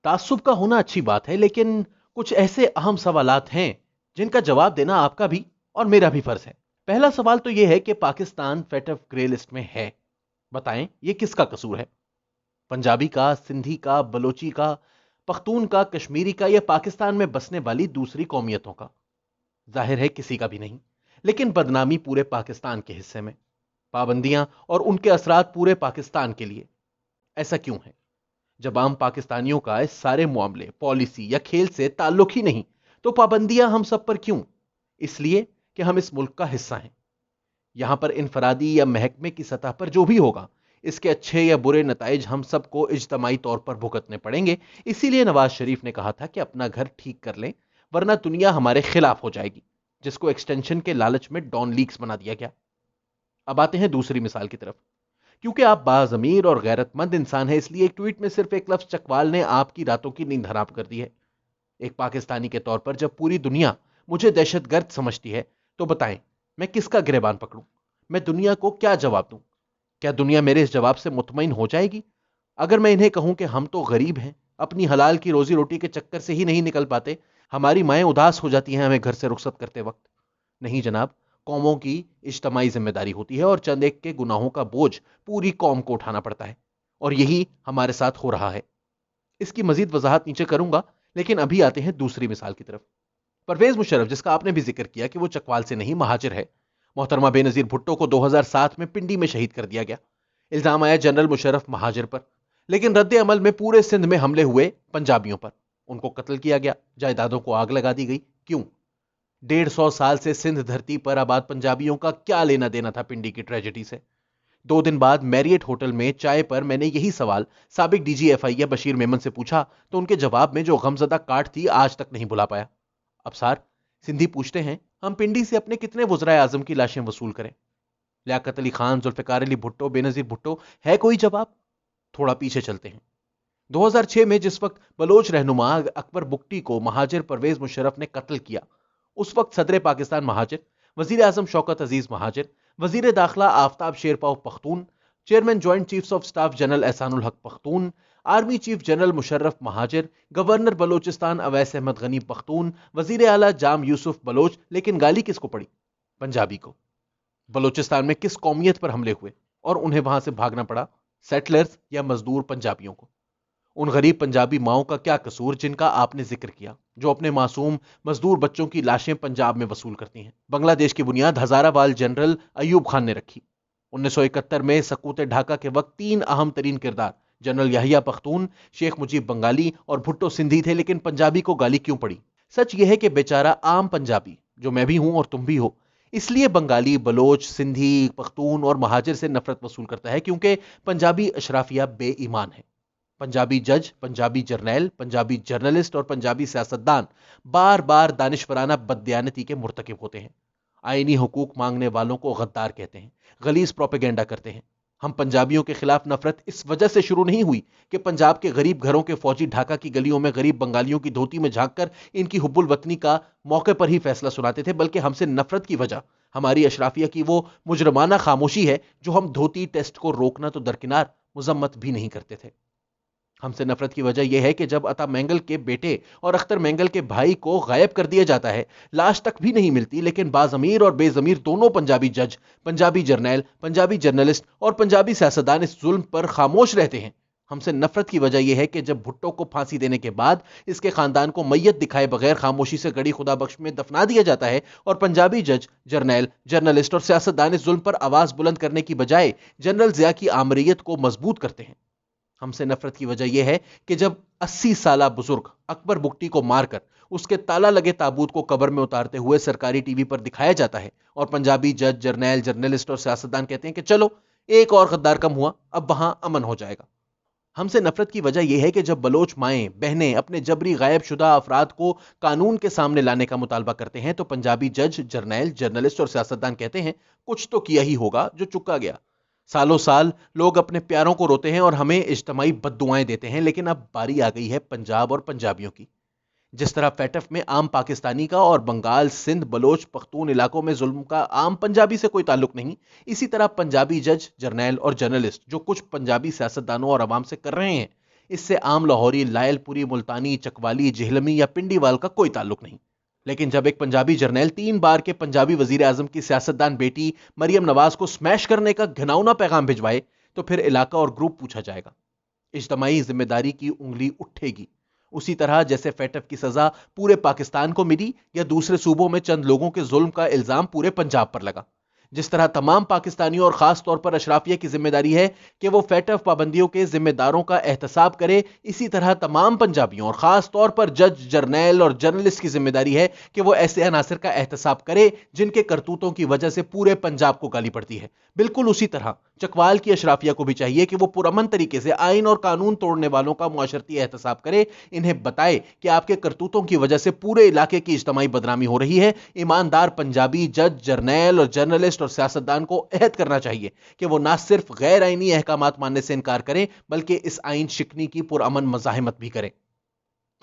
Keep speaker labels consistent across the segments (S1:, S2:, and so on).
S1: ताज्जुब का होना अच्छी बात है, लेकिन कुछ ऐसे अहम सवालात हैं जिनका जवाब देना आपका भी और मेरा भी फर्ज है। पहला सवाल तो यह है कि पाकिस्तान फेटफ ग्रे लिस्ट में है। बताएं, ये किसका कसूर है? पंजाबी का, सिंधी का, बलोची का, पख्तून का, कश्मीरी का, या पाकिस्तान में बसने वाली दूसरी कौमियतों का? जाहिर है किसी का भी नहीं। लेकिन बदनामी पूरे पाकिस्तान के हिस्से में, पाबंदियां और उनके असरात पूरे पाकिस्तान के लिए। ऐसा क्यों है? जब आम पाकिस्तानियों का इस सारे मामले, पॉलिसी या खेल से ताल्लुक ही नहीं, तो पाबंदियां हम सब पर क्यों? इसलिए कि हम इस मुल्क का हिस्सा हैं। यहां पर इनफरादी या महकमे की सतह पर जो भी होगा, इसके अच्छे या बुरे नताइज हम सबको इज्तमाई तौर पर भुगतने पड़ेंगे। इसीलिए नवाज शरीफ ने कहा था कि अपना घर ठीक कर लें, वरना दुनिया हमारे खिलाफ हो जाएगी, जिसको एक्सटेंशन के लालच में डॉन लीक्स बना दिया गया। अब आते हैं दूसरी मिसाल की तरफ। क्योंकि आप बाज़मीर और गैरतमंद इंसान हैं, इसलिए एक ट्वीट में सिर्फ एक लफ्ज चकवाल ने आपकी रातों की नींद हराम कर दी है। एक पाकिस्तानी के तौर पर जब पूरी दुनिया मुझे दहशतगर्द समझती है, तो बताएं, मैं किसका गिरेबान पकड़ूं? मैं दुनिया को क्या जवाब दूं? क्या दुनिया मेरे इस जवाब से मुतमईन हो जाएगी? अगर मैं इन्हें कहूं कि हम तो गरीब हैं, अपनी हलाल की रोजी रोटी के चक्कर से ही नहीं निकल पाते, हमारी माएं उदास हो जाती हैं हमें घर से रुखसत करते वक्त। नहीं जनाब, कौमों की इज्तमाई जिम्मेदारी होती है और चंद एक के गुनाहों का बोझ पूरी कौम को उठाना पड़ता है, और यही हमारे साथ हो रहा है। इसकी मजीद वजाहत नीचे करूंगा, लेकिन अभी आते हैं दूसरी मिसाल की तरफ। परवेज मुशर्रफ, जिसका आपने भी जिक्र किया कि वो चकवाल से नहीं महाजिर है, मोहतरमा बेनजीर भुट्टो को 2007 में पिंडी में शहीद कर दिया गया। इल्जाम आया जनरल मुशर्रफ महाजिर पर, लेकिन रद्द अमल में पूरे सिंध में हमले हुए पंजाबियों पर। उनको कत्ल किया गया, जायदादों को आग लगा दी गई। क्यों? 150 साल से सिंध धरती पर आबाद पंजाबियों का क्या लेना देना था पिंडी की ट्रेजेडी से? 2 दिन बाद मैरियट होटल में चाय पर मैंने यही सवाल साबिक DGFI या बशीर मेमन से पूछा, तो उनके जवाब में जो गमजदा काट थी आज तक नहीं भुला पाया। अब सार सिंधी पूछते हैं, हम पिंडी से अपने कितने वज़राए आज़म की लाशें वसूल करें? लियाकत अली खान, जुल्फिकार अली भुट्टो, बेनजीर भुट्टो, है कोई जवाब? थोड़ा पीछे चलते हैं। 2006 में जिस वक्त बलोच रहनुमा अकबर बुगटी को महाजिर परवेज मुशर्रफ ने कत्ल किया, उस वक्त सदर पाकिस्तान महाजिर, वजीर आजम शौकत अजीज महाजिर, वजीर दाखिला Aftab Sherpao Pakhtun, chairman joint chiefs of staff general Ehsanul Haq Pakhtun, army chief general Musharraf Muhajir, governor Balochistan Awais Ahmad Ghani Pakhtun, वजीर आला जाम यूसुफ बलोच। लेकिन गाली किसको पड़ी? पंजाबी को। बलोचिस्तान में किस कौमियत पर हमले हुए और उन्हें वहां से भागना पड़ा? सेटलर्स या मजदूर पंजाबियों को? उन गरीब पंजाबी माओं का क्या कसूर जिनका आपने जिक्र किया, जो अपने मासूम मजदूर बच्चों की लाशें पंजाब में वसूल करती हैं? बांग्लादेश की बुनियाद हजाराबाल जनरल अयूब खान ने रखी। 1971 में सकूत ढाका के वक्त 3 अहम तरीन किरदार जनरल याहिया पख्तून, शेख मुजीब बंगाली और भुट्टो सिंधी थे, लेकिन पंजाबी को गाली क्यों पड़ी? सच यह है कि बेचारा आम पंजाबी, जो मैं भी हूं और तुम भी हो, इसलिए बंगाली, बलोच, सिंधी, पख्तून और महाजिर से नफरत वसूल करता है, क्योंकि पंजाबी अशराफिया बेईमान है। पंजाबी जज, पंजाबी जर्नैल, पंजाबी जर्नलिस्ट और पंजाबी सियासतदान बार बार दानिशवराना बददियानती के मुर्तकिब होते हैं। आईनी हुकूक मांगने वालों को गद्दार कहते हैं, गलीज प्रोपेगेंडा करते हैं। हम पंजाबियों के खिलाफ नफरत इस वजह से शुरू नहीं हुई कि पंजाब के गरीब घरों के फौजी ढाका की गलियों में गरीब बंगालियों की धोती में झांककर इनकी हुब्बुल वतनी का मौके पर ही फैसला सुनाते थे, बल्कि हमसे नफरत की वजह हमारी अशराफिया की वो मुजरमाना खामोशी है, जो हम धोती टेस्ट को रोकना तो दरकिनार मुजम्मत भी नहीं करते थे। हमसे नफरत की वजह यह है कि जब अता मैंगल के बेटे और अख्तर मैंगल के भाई को गायब कर दिया जाता है, लाश तक भी नहीं मिलती, लेकिन बाजमीर और बेजमीर दोनों पंजाबी जज, पंजाबी जर्नैल, पंजाबी जर्नलिस्ट और पंजाबी सियासतदान इस जुल्म पर खामोश रहते हैं। हमसे नफरत की वजह यह है कि जब भुट्टो को फांसी देने के बाद इसके खानदान को मैयत दिखाए बगैर खामोशी से गड़ी खुदा बख्श में दफना दिया जाता है, और पंजाबी जज, जर्नैल, जर्नलिस्ट और सियासतदान इस जुल्म पर आवाज बुलंद करने की बजाय जनरल जिया की आमरीयत को मजबूत करते हैं। हमसे नफरत की वजह यह है कि जब 80 साला बुजुर्ग अकबर बुगटी को मारकर उसके ताला लगे ताबूत को कब्र में उतारते हुए सरकारी टीवी पर दिखाया जाता है, और पंजाबी जज, जर्नैल, जर्नलिस्ट और सियासतदान कहते हैं कि चलो एक और गद्दार कम हुआ, अब वहां अमन हो जाएगा। हमसे नफरत की वजह यह है कि जब बलोच माएं बहनें अपने जबरी गायब शुदा अफराद को कानून के सामने लाने का मुतालबा करते हैं, तो पंजाबी जज, जर्नैल, जर्नलिस्ट और सियासतदान कहते हैं कुछ तो किया ही होगा जो चुका गया। सालों साल लोग अपने प्यारों को रोते हैं और हमें इज्तमाई बद्दुआएं देते हैं, लेकिन अब बारी आ गई है पंजाब और पंजाबियों की। जिस तरह फैटफ में आम पाकिस्तानी का और बंगाल, सिंध, बलोच, पख्तून इलाकों में जुल्म का आम पंजाबी से कोई ताल्लुक नहीं, इसी तरह पंजाबी जज, जर्नैल और जर्नलिस्ट जो कुछ पंजाबी सियासतदानों और अवाम से कर रहे हैं, اس سے عام لاہوری، لائل پوری، ملتانی، چکوالی، جہلمی یا پنڈی وال کا کوئی تعلق نہیں۔ لیکن جب ایک پنجابی جرنیل 3 بار کے پنجابی وزیر اعظم کی سیاستدان بیٹی مریم نواز کو سمیش کرنے کا گھناؤنا پیغام بھجوائے تو پھر علاقہ اور گروپ پوچھا جائے گا۔ اجتماعی ذمہ داری کی انگلی اٹھے گی، اسی طرح جیسے فیٹف کی سزا پورے پاکستان کو ملی یا دوسرے صوبوں میں چند لوگوں کے ظلم کا الزام پورے پنجاب پر لگا۔ جس طرح تمام پاکستانیوں اور خاص طور پر اشرافیہ کی ذمہ داری ہے کہ وہ فیٹف پابندیوں کے ذمہ داروں کا احتساب کرے، اسی طرح تمام پنجابیوں اور خاص طور پر جج، جرنیل اور جرنلسٹ کی ذمہ داری ہے کہ وہ ایسے عناصر کا احتساب کرے جن کے کرتوتوں کی وجہ سے پورے پنجاب کو گالی پڑتی ہے۔ بالکل اسی طرح چکوال کی اشرافیہ کو بھی چاہیے کہ وہ پرامن طریقے سے آئین اور قانون توڑنے والوں کا معاشرتی احتساب کرے، انہیں بتائے کہ آپ کے کرتوتوں کی وجہ سے پورے علاقے کی اجتماعی بدنامی ہو رہی ہے۔ ایماندار پنجابی جج، جرنیل اور جرنلسٹ اور سیاستدان کو عہد کرنا چاہیے کہ وہ نہ صرف غیر آئینی احکامات ماننے سے انکار کریں بلکہ اس آئین شکنی کی پرامن مزاحمت بھی کریں۔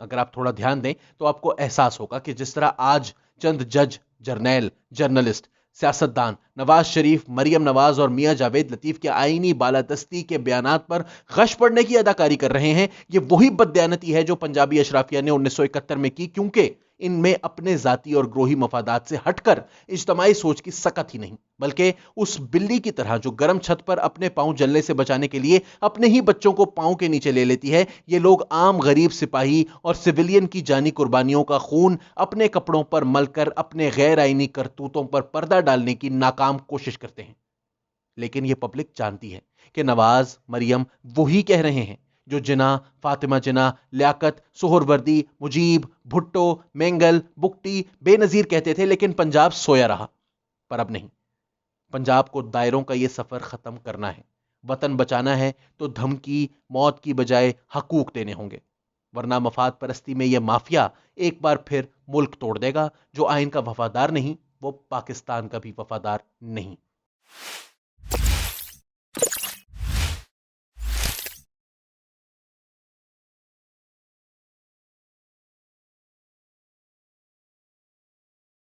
S1: اگر آپ تھوڑا دھیان دیں تو آپ کو احساس ہوگا کہ جس طرح آج چند جج، جرنیل، جرنلسٹ، سیاستدان نواز شریف، مریم نواز اور میاں جاوید لطیف کے آئینی بالادستی کے بیانات پر غش پڑنے کی اداکاری کر رہے ہیں، یہ وہی بددیانتی ہے جو پنجابی اشرافیہ نے 1971 میں کی، کیونکہ ان میں اپنے ذاتی اور گروہی مفادات سے ہٹ کر اجتماعی سوچ کی سکت ہی نہیں، بلکہ اس بلی کی طرح جو گرم چھت پر اپنے پاؤں جلنے سے بچانے کے لیے اپنے ہی بچوں کو پاؤں کے نیچے لے لیتی ہے، یہ لوگ عام غریب سپاہی اور سویلین کی جانی قربانیوں کا خون اپنے کپڑوں پر مل کر اپنے غیر آئینی کرتوتوں پر پردہ ڈالنے کی ناکام کوشش کرتے ہیں۔ لیکن یہ پبلک جانتی ہے کہ نواز، مریم وہی کہہ رہے ہیں جو جناح، فاطمہ جناح، لیاقت، سہر وردی، مجیب، بھٹو، مینگل، بگٹی، بے نظیر کہتے تھے، لیکن پنجاب سویا رہا۔ پر اب نہیں، پنجاب کو دائروں کا یہ سفر ختم کرنا ہے۔ وطن بچانا ہے تو دھمکی، موت کی بجائے حقوق دینے ہوں گے، ورنہ مفاد پرستی میں یہ مافیا ایک بار پھر ملک توڑ دے گا۔ جو آئین کا وفادار نہیں وہ پاکستان کا بھی وفادار نہیں۔